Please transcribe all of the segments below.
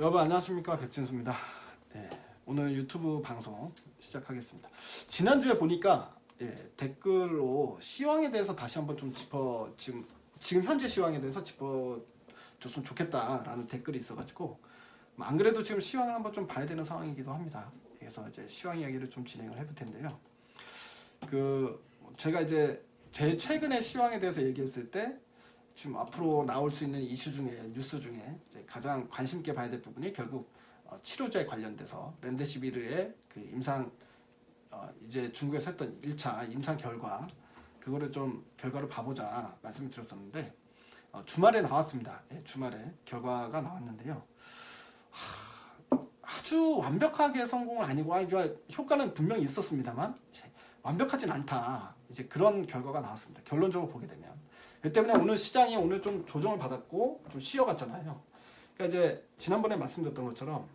여러분 안녕하십니까, 백진수입니다. 네, 오늘 유튜브 방송 시작하겠습니다. 지난주에 보니까 댓글로 시황에 대해서 다시 한번 좀 지금 현재 시황에 대해서 짚어줬으면 좋겠다라는 댓글이 있어가지고, 안 그래도 지금 시황을 한번 좀 봐야 되는 상황이기도 합니다. 그래서 이제 시황 이야기를 좀 진행을 해볼 텐데요. 제가 이제 제일 최근에 시황에 대해서 얘기했을 때, 지금 앞으로 나올 수 있는 이슈 중에, 뉴스 중에 가장 관심 있게 봐야 될 부분이 결국 치료제 관련돼서 렘데시비르의 그 이제 중국에서 했던 1차 임상 결과, 그거를 좀 결과를 봐보자 말씀을 드렸었는데, 주말에 나왔습니다. 주말에 결과가 나왔는데요. 아주 완벽하게 성공은 아니고, 효과는 분명히 있었습니다만 완벽하진 않다, 이제 그런 결과가 나왔습니다. 결론적으로 보게 되면. 그 때문에 오늘 시장이 오늘 좀 조정을 받았고 좀 쉬어갔잖아요. 그러니까 이제 지난번에 말씀드렸던 것처럼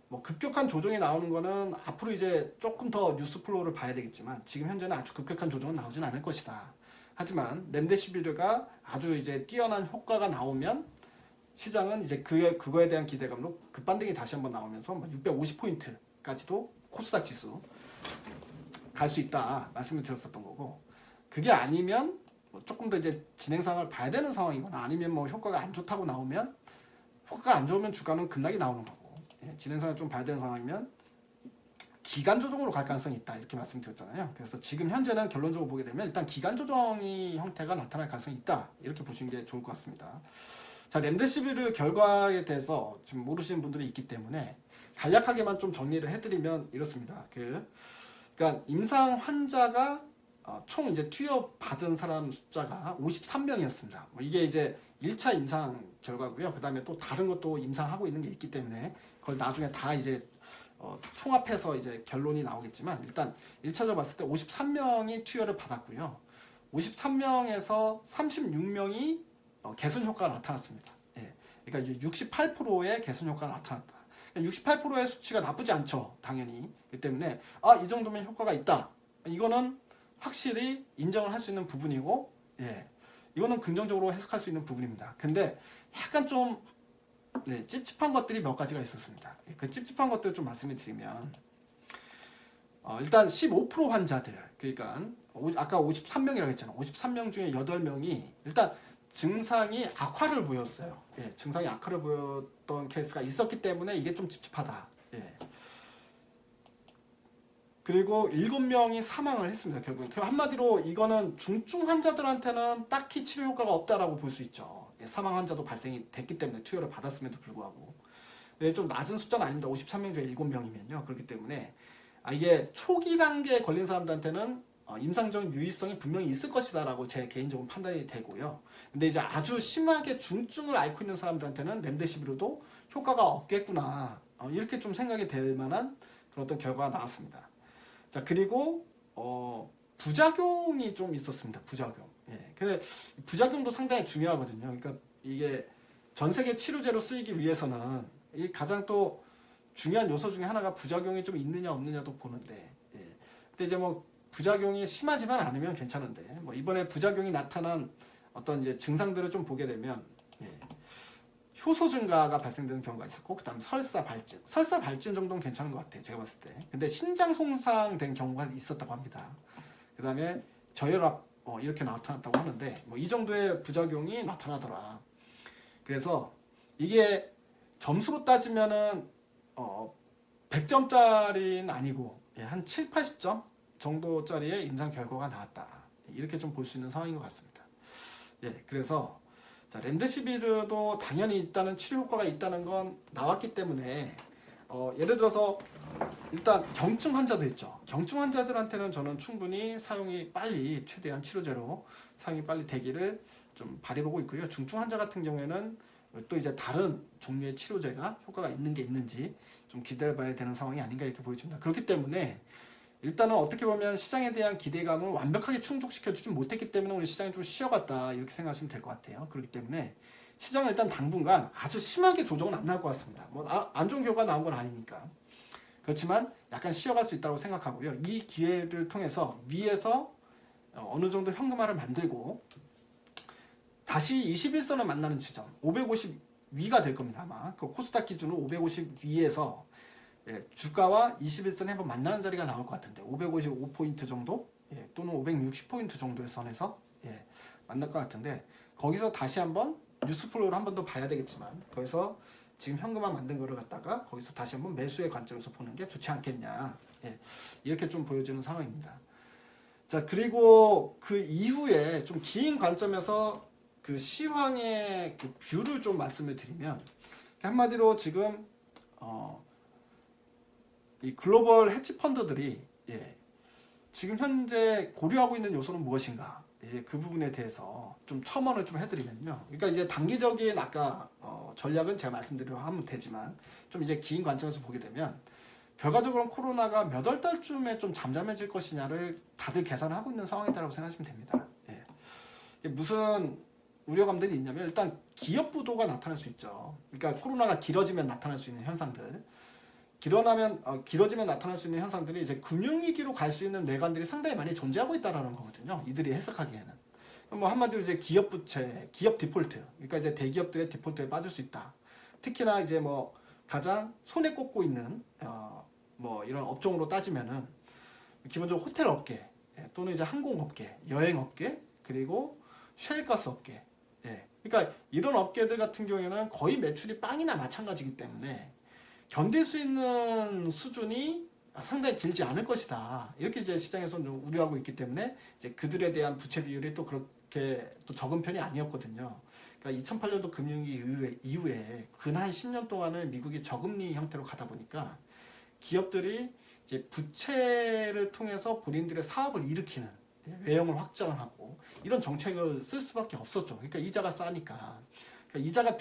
뭐 급격한 조정이 나오는 거는 앞으로 이제 조금 더 뉴스 플로우를 봐야 되겠지만, 지금 현재는 아주 급격한 조정은 나오진 않을 것이다. 하지만 렘데시비르가 아주 이제 뛰어난 효과가 나오면 시장은 이제 그거에 대한 기대감으로 급반등이 다시 한번 나오면서 650포인트까지도 코스닥 지수 갈 수 있다 말씀을 드렸었던 거고, 그게 아니면 조금 더 이제 진행상을 봐야 되는 상황이거나, 아니면 뭐 효과가 안 좋다고 나오면, 효과가 안 좋으면 주가는 급락이 나오는 거고, 진행상을 좀 봐야 되는 상황이면 기간 조정으로 갈 가능성이 있다, 이렇게 말씀드렸잖아요. 그래서 지금 현재는 결론적으로 보게 되면 일단 기간 조정이 형태가 나타날 가능성이 있다, 이렇게 보시는 게 좋을 것 같습니다. 자, 렘데시비르 결과에 대해서 지금 모르시는 분들이 있기 때문에 간략하게만 좀 정리를 해드리면 이렇습니다. 그러니까 임상 환자가 총 이제 투여 받은 사람 숫자가 53명이었습니다. 이게 이제 1차 임상 결과고요. 그 다음에 또 다른 것도 임상하고 있는 게 있기 때문에 그걸 나중에 다 이제 총합해서 이제 결론이 나오겠지만, 일단 1차적으로 봤을 때 53명이 투여를 받았고요. 53명에서 36명이 개선 효과가 나타났습니다. 그러니까 이제 68%의 개선 효과가 나타났다. 68%의 수치가 나쁘지 않죠, 당연히. 그 때문에 이 정도면 효과가 있다, 이거는 확실히 인정을 할 수 있는 부분이고, 이거는 긍정적으로 해석할 수 있는 부분입니다. 근데 약간 좀 찝찝한 것들이 몇 가지가 있었습니다. 그 찝찝한 것들을 좀 말씀을 드리면, 일단 15% 환자들, 그러니까 아까 53명이라고 했잖아요. 53명 중에 8명이 일단 증상이 악화를 보였어요. 증상이 악화를 보였던 케이스가 있었기 때문에 이게 좀 찝찝하다. 그리고 7명이 사망을 했습니다. 결국엔. 한마디로 이거는 중증 환자들한테는 딱히 치료 효과가 없다라고 볼 수 있죠. 사망 환자도 발생이 됐기 때문에, 투여를 받았음에도 불구하고. 좀 낮은 숫자는 아닙니다. 53명 중에 7명이면요. 그렇기 때문에 이게 초기 단계에 걸린 사람들한테는 임상적 유의성이 분명히 있을 것이다 라고 제 개인적으로 판단이 되고요. 근데 이제 아주 심하게 중증을 앓고 있는 사람들한테는 렘데시비르도 효과가 없겠구나, 이렇게 좀 생각이 될 만한 그런 어떤 결과가 나왔습니다. 자, 그리고 부작용이 좀 있었습니다. 부작용. 근데 부작용도 상당히 중요하거든요. 그러니까 이게 전 세계 치료제로 쓰이기 위해서는 이 가장 또 중요한 요소 중에 하나가 부작용이 좀 있느냐 없느냐도 보는데, 근데 이제 뭐 부작용이 심하지만 않으면 괜찮은데, 뭐 이번에 부작용이 나타난 어떤 이제 증상들을 좀 보게 되면, 효소 증가가 발생되는 경우가 있었고, 그 다음 설사 발진 정도는 괜찮은 것 같아요, 제가 봤을 때. 근데 신장 손상된 경우가 있었다고 합니다. 그 다음에 저혈압 이렇게 나타났다고 하는데, 뭐 이 정도의 부작용이 나타나더라. 그래서 이게 점수로 따지면은 100점짜리는 아니고 한 7, 80점 정도짜리의 임상 결과가 나왔다, 이렇게 좀 볼 수 있는 상황인 것 같습니다. 그래서 렘데시비르도 당연히 있다는, 치료 효과가 있다는 건 나왔기 때문에, 예를 들어서 일단 경증 환자들 있죠. 경증 환자들한테는 저는 충분히 사용이 빨리, 최대한 치료제로 사용이 빨리 되기를 좀 바라보고 있고요. 중증 환자 같은 경우에는 또 이제 다른 종류의 치료제가 효과가 있는 게 있는지 좀 기다려 봐야 되는 상황이 아닌가, 이렇게 보여집니다. 그렇기 때문에 일단은 어떻게 보면 시장에 대한 기대감을 완벽하게 충족시켜주지 못했기 때문에 오늘 시장이 좀 쉬어갔다, 이렇게 생각하시면 될 것 같아요. 그렇기 때문에 시장은 일단 당분간 아주 심하게 조정은 안 나올 것 같습니다. 뭐 안 좋은 결과가 나온 건 아니니까. 그렇지만 약간 쉬어갈 수 있다고 생각하고요. 이 기회를 통해서 위에서 어느 정도 현금화를 만들고 다시 21선을 만나는 지점, 위가 될 겁니다. 아마 그 코스닥 기준으로 550 위에서 예, 주가와 21선 한번 만나는 자리가 나올 것 같은데 555포인트 정도 예, 또는 560포인트 정도의 선에서 예, 만날 것 같은데 거기서 다시 한번 뉴스플로우를 한 번 더 봐야 되겠지만 거기서 지금 현금화 만든 거를 갖다가 거기서 다시 한번 매수의 관점에서 보는 게 좋지 않겠냐 예, 이렇게 좀 보여지는 상황입니다. 자 그리고 그 이후에 좀 긴 관점에서 그 시황의 그 뷰를 좀 말씀을 드리면 한마디로 지금 이 글로벌 헤지 펀드들이 예, 지금 현재 고려하고 있는 요소는 무엇인가 이제 그 부분에 대해서 좀 첨언을 좀 해드리면요. 그러니까 이제 단기적인 아까 전략은 제가 말씀드리려 하면 되지만 좀 이제 긴 관점에서 보게 되면 결과적으로 코로나가 몇 월 달쯤에 좀 잠잠해질 것이냐를 다들 계산을 하고 있는 상황이라고 생각하시면 됩니다. 예. 무슨 우려감들이 있냐면 일단 기업 부도가 나타날 수 있죠. 그러니까 코로나가 길어지면 나타날 수 있는 현상들. 길어지면 나타날 수 있는 현상들이 이제 금융위기로 갈 수 있는 뇌관들이 상당히 많이 존재하고 있다는 거거든요. 이들이 해석하기에는. 뭐 한마디로 이제 기업 부채, 기업 디폴트. 그러니까 이제 대기업들의 디폴트에 빠질 수 있다. 특히나 이제 뭐 가장 손에 꼽고 있는 뭐 이런 업종으로 따지면은 기본적으로 호텔 업계 또는 이제 항공업계, 여행업계 그리고 셰일가스 업계. 예. 그러니까 이런 업계들 같은 경우에는 거의 매출이 빵이나 마찬가지이기 때문에 견딜 수 있는 수준이 상당히 길지 않을 것이다. 이렇게 이제 시장에서 좀 우려하고 있기 때문에 이제 그들에 대한 부채 비율이 또 그렇게 또 적은 편이 아니었거든요. 그러니까 2008년도 금융위기 이후에 근 한 10년 동안을 미국이 저금리 형태로 가다 보니까 기업들이 이제 부채를 통해서 본인들의 사업을 일으키는 외형을 확장하고 이런 정책을 쓸 수밖에 없었죠. 그러니까 이자가 싸니까. 그러니까 이자가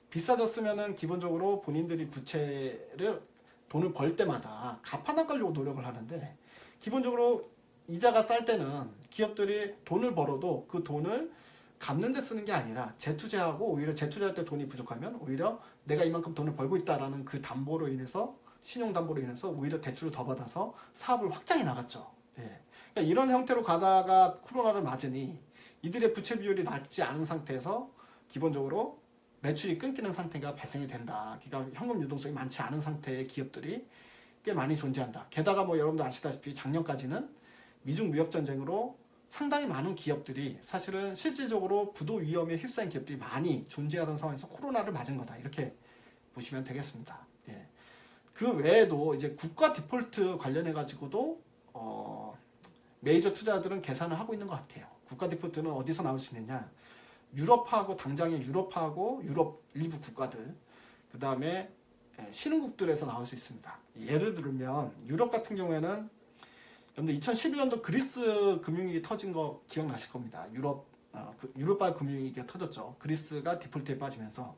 비싸졌으면은 기본적으로 본인들이 부채를 돈을 벌 때마다 갚아나가려고 노력을 하는데 기본적으로 이자가 쌀 때는 기업들이 돈을 벌어도 그 돈을 갚는 데 쓰는 게 아니라 재투자하고 오히려 재투자할 때 돈이 부족하면 오히려 내가 이만큼 돈을 벌고 있다라는 그 담보로 인해서 신용담보로 인해서 오히려 대출을 더 받아서 사업을 확장해 나갔죠. 예. 그러니까 이런 형태로 가다가 코로나를 맞으니 이들의 부채 비율이 낮지 않은 상태에서 기본적으로 매출이 끊기는 상태가 발생이 된다. 그러니까 현금 유동성이 많지 않은 상태의 기업들이 꽤 많이 존재한다. 게다가 뭐 여러분도 아시다시피 작년까지는 미중 무역 전쟁으로 상당히 많은 기업들이 사실은 실질적으로 부도 위험에 휩싸인 기업들이 많이 존재하던 상황에서 코로나를 맞은 거다. 이렇게 보시면 되겠습니다. 예. 그 외에도 이제 국가 디폴트 관련해 가지고도 메이저 투자자들은 계산을 하고 있는 것 같아요. 국가 디폴트는 어디서 나올 수 있느냐? 유럽하고 당장의 유럽하고 유럽 일부 국가들 그 다음에 신흥국들에서 나올 수 있습니다. 예를 들면 유럽 같은 경우에는 여러분들 2011년도 그리스 금융위기 터진 거 기억나실 겁니다. 유럽발 금융위기가 터졌죠. 그리스가 디폴트에 빠지면서.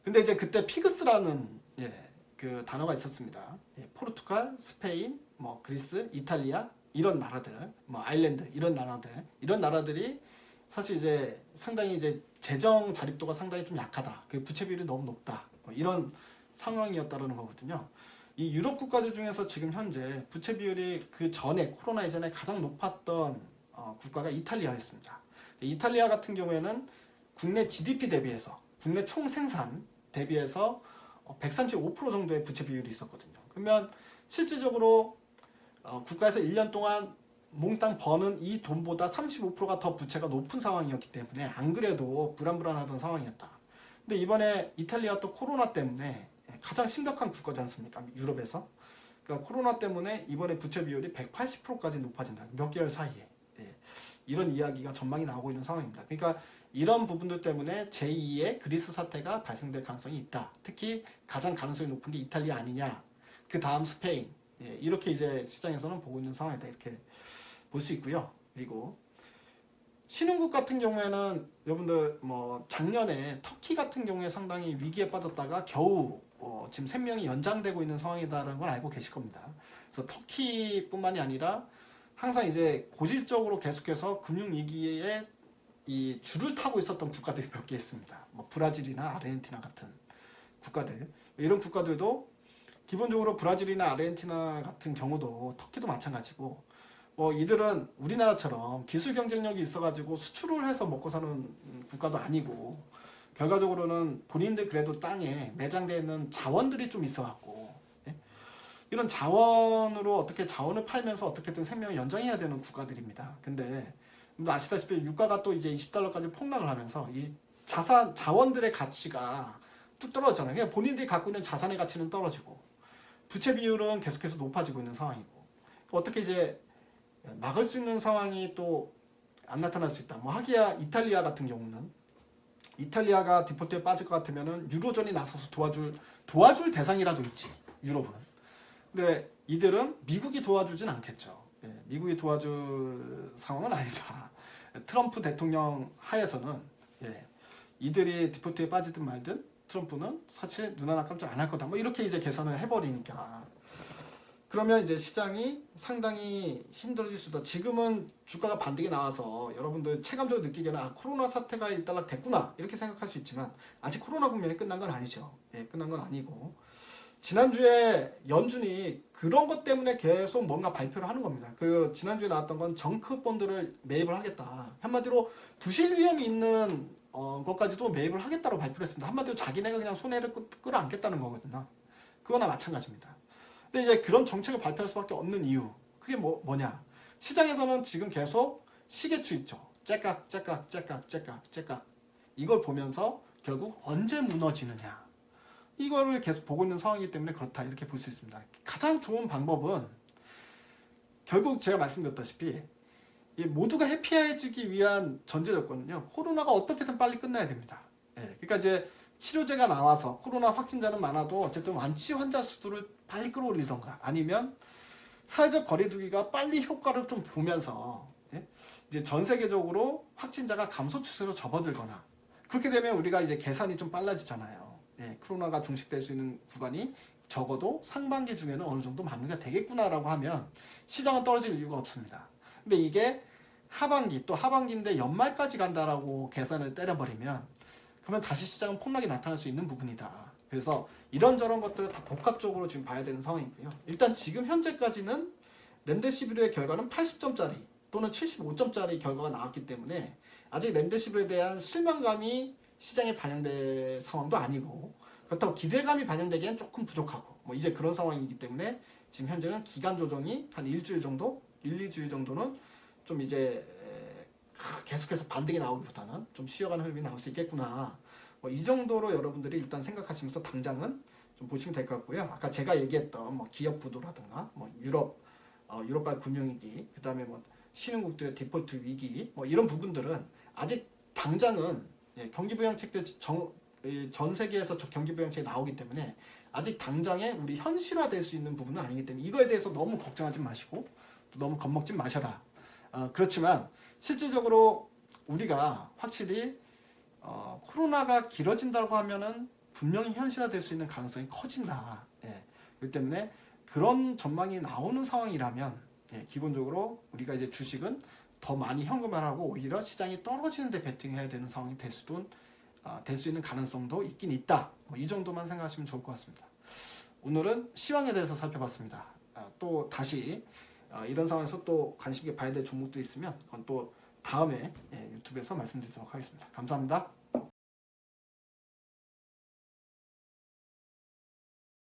근데 이제 그때 피그스라는 그 단어가 있었습니다. 포르투갈, 스페인, 뭐 그리스, 이탈리아 이런 나라들, 뭐 아일랜드 이런 나라들이 사실 이제 상당히 이제 재정 자립도가 상당히 좀 약하다. 그 부채 비율이 너무 높다. 뭐 이런 상황이었다는 거거든요. 이 유럽 국가들 중에서 지금 현재 부채 비율이 그 전에 코로나 이전에 가장 높았던 국가가 이탈리아였습니다. 이탈리아 같은 경우에는 국내 GDP 대비해서 국내 총 생산 대비해서 135% 정도의 부채 비율이 있었거든요. 그러면 실질적으로 국가에서 1년 동안 몽땅 버는 이 돈보다 35%가 더 부채가 높은 상황이었기 때문에 안 그래도 불안불안하던 상황이었다. 근데 이번에 이탈리아 또 코로나 때문에 가장 심각한 국가지 않습니까? 유럽에서. 그러니까 코로나 때문에 이번에 부채 비율이 180%까지 높아진다. 몇 개월 사이에. 이런 이야기가 전망이 나오고 있는 상황입니다. 그러니까 이런 부분들 때문에 제2의 그리스 사태가 발생될 가능성이 있다. 특히 가장 가능성이 높은 게 이탈리아 아니냐. 그 다음 스페인. 이렇게 이제 시장에서는 보고 있는 상황이다. 이렇게 볼 수 있고요. 그리고 신흥국 같은 경우에는 여러분들 뭐 작년에 터키 같은 경우에 상당히 위기에 빠졌다가 겨우 지금 생명이 연장되고 있는 상황이다라는 걸 알고 계실 겁니다. 그래서 터키뿐만이 아니라 항상 이제 고질적으로 계속해서 금융위기에 이 줄을 타고 있었던 국가들이 몇 개 있습니다. 뭐 브라질이나 아르헨티나 같은 국가들. 이런 국가들도 기본적으로 브라질이나 아르헨티나 같은 경우도 터키도 마찬가지고 이들은 우리나라처럼 기술 경쟁력이 있어가지고 수출을 해서 먹고 사는 국가도 아니고 결과적으로는 본인들 그래도 땅에 매장되어 있는 자원들이 좀 있어갖고 예? 이런 자원으로 어떻게 자원을 팔면서 어떻게든 생명을 연장해야 되는 국가들입니다. 근데 아시다시피 유가가 또 이제 $20까지 폭락을 하면서 이 자원들의 가치가 뚝 떨어졌잖아요. 그냥 본인들이 갖고 있는 자산의 가치는 떨어지고 부채 비율은 계속해서 높아지고 있는 상황이고 어떻게 이제 막을 수 있는 상황이 또 안 나타날 수 있다. 뭐 하기야 이탈리아 같은 경우는 이탈리아가 디폴트에 빠질 것 같으면은 유로존이 나서서 도와줄 대상이라도 있지 유럽은. 근데 이들은 미국이 도와주진 않겠죠. 예, 미국이 도와줄 상황은 아니다. 트럼프 대통령 하에서는 예, 이들이 디폴트에 빠지든 말든 트럼프는 사실 눈 하나 깜짝 안 할 거다. 뭐 이렇게 이제 계산을 해버리니까. 그러면 이제 시장이 상당히 힘들어질 수 있다. 지금은 주가가 반등이 나와서 여러분들 체감적으로 느끼기에는 아, 코로나 사태가 일단락 됐구나 이렇게 생각할 수 있지만 아직 코로나 국면이 끝난 건 아니죠. 예, 끝난 건 아니고 지난주에 연준이 그런 것 때문에 계속 뭔가 발표를 하는 겁니다. 그 지난주에 나왔던 건 정크 본드를 매입을 하겠다. 한마디로 부실 위험이 있는 것까지도 매입을 하겠다고 발표를 했습니다. 한마디로 자기네가 그냥 손해를 끌어안겠다는 거거든요. 그거나 마찬가지입니다. 근데 이제 그런 정책을 발표할 수밖에 없는 이유 그게 뭐냐 시장에서는 지금 계속 시계추 있죠. 째깍 이걸 보면서 결국 언제 무너지느냐 이거를 계속 보고 있는 상황이기 때문에 그렇다 이렇게 볼 수 있습니다. 가장 좋은 방법은 결국 제가 말씀드렸다시피 모두가 해피해지기 위한 전제 조건은요 코로나가 어떻게든 빨리 끝나야 됩니다. 예, 그러니까 이제 치료제가 나와서 코로나 확진자는 많아도 어쨌든 완치 환자 수를 빨리 끌어올리던가 아니면 사회적 거리두기가 빨리 효과를 좀 보면서 예? 이제 전 세계적으로 확진자가 감소 추세로 접어들거나 그렇게 되면 우리가 이제 계산이 좀 빨라지잖아요. 예, 코로나가 종식될 수 있는 구간이 적어도 상반기 중에는 어느 정도 마무리가 되겠구나라고 하면 시장은 떨어질 이유가 없습니다. 근데 이게 하반기 또 하반기인데 연말까지 간다라고 계산을 때려버리면 그러면 다시 시장은 폭락이 나타날 수 있는 부분이다. 그래서 이런저런 것들을 다 복합적으로 지금 봐야 되는 상황이고요. 일단 지금 현재까지는 렘데시비르의 결과는 80점짜리 또는 75점짜리 결과가 나왔기 때문에 아직 렘데시비르에 대한 실망감이 시장에 반영될 상황도 아니고 그렇다고 기대감이 반영되기엔 조금 부족하고 뭐 이제 그런 상황이기 때문에 지금 현재는 기간 조정이 한 일주일 정도, 2주일 정도는 좀 이제 계속해서 반등이 나오기보다는 좀 쉬어가는 흐름이 나올 수 있겠구나. 뭐 이 정도로 여러분들이 일단 생각하시면서 당장은 좀 보시면 될 것 같고요. 아까 제가 얘기했던 뭐 기업 부도라든가 뭐 유럽발 금융위기, 그 다음에 뭐 신흥국들의 디폴트 위기, 뭐 이런 부분들은 아직 당장은 경기부양책들 전 세계에서 경기부양책이 나오기 때문에 아직 당장에 우리 현실화될 수 있는 부분은 아니기 때문에 이거에 대해서 너무 걱정하지 마시고 또 너무 겁먹지 마셔라. 그렇지만 실질적으로 우리가 확실히 코로나가 길어진다고 하면은 분명히 현실화될 수 있는 가능성이 커진다. 예. 그렇기 때문에 그런 전망이 나오는 상황이라면 예, 기본적으로 우리가 이제 주식은 더 많이 현금화하고 오히려 시장이 떨어지는데 베팅해야 되는 상황이 될 수 있는 가능성도 있긴 있다. 이 정도만 생각하시면 좋을 것 같습니다. 오늘은 시황에 대해서 살펴봤습니다. 또 다시 이런 상황에서 또 관심 있게 봐야 될 종목도 있으면 그건 또 다음에 유튜브에서 말씀드리도록 하겠습니다. 감사합니다.